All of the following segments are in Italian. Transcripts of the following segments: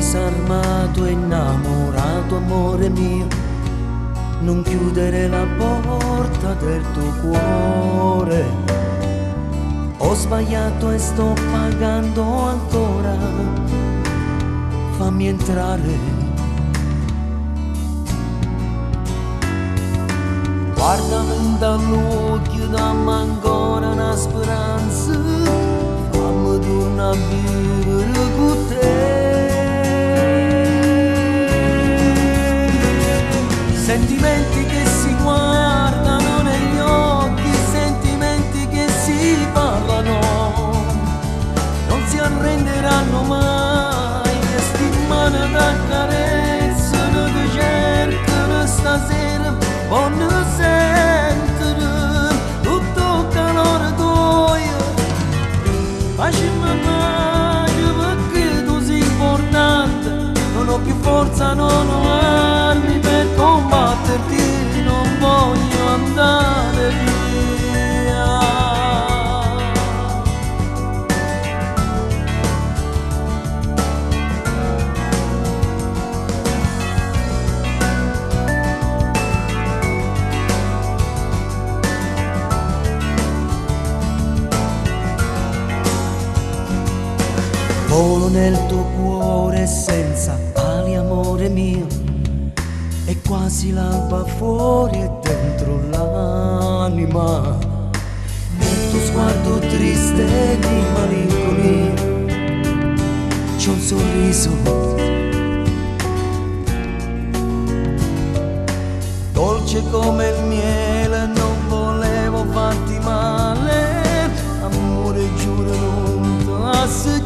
disarmato e innamorato, amore mio, non chiudere la porta del tuo cuore. Ho sbagliato e sto pagando ancora, fammi entrare. Guardami dall'occhio, dammi ancora una speranza, fammi tornare a vivere con te. Sentimenti che si guardano negli occhi, sentimenti che si parlano, non si arrenderanno mai, che stimano da carezzano, che cercano stasera, voglio sentire tutto il calore tuo. Facciamo meglio perché tu sei importante, non ho più forza, non ho armi per combatterti, non voglio andare via. Volo nel tuo cuore senza ali, amore mio, e quasi l'alba fuori e dentro l'anima. Nel tuo sguardo triste di malinconia c'è un sorriso dolce come il miele, non volevo farti male, amore giuro non ti assicuro.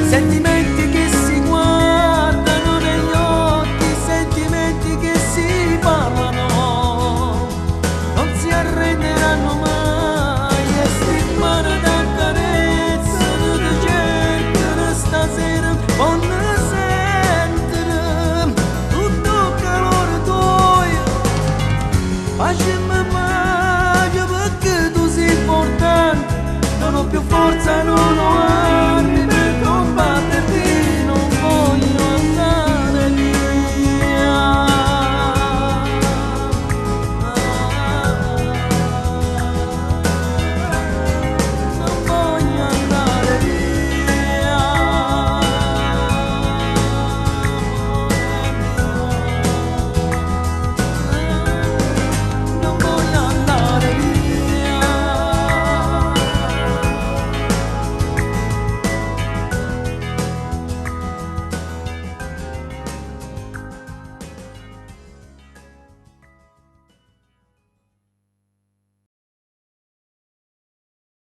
Sentimenti che si guardano negli occhi, sentimenti che si parlano, non si arrenderanno mai, e stimano da carezza, che cercano stasera, voglio sentire tutto il calore tuo. Facciamo meglio perché tu sei importante, non ho più forza, non ho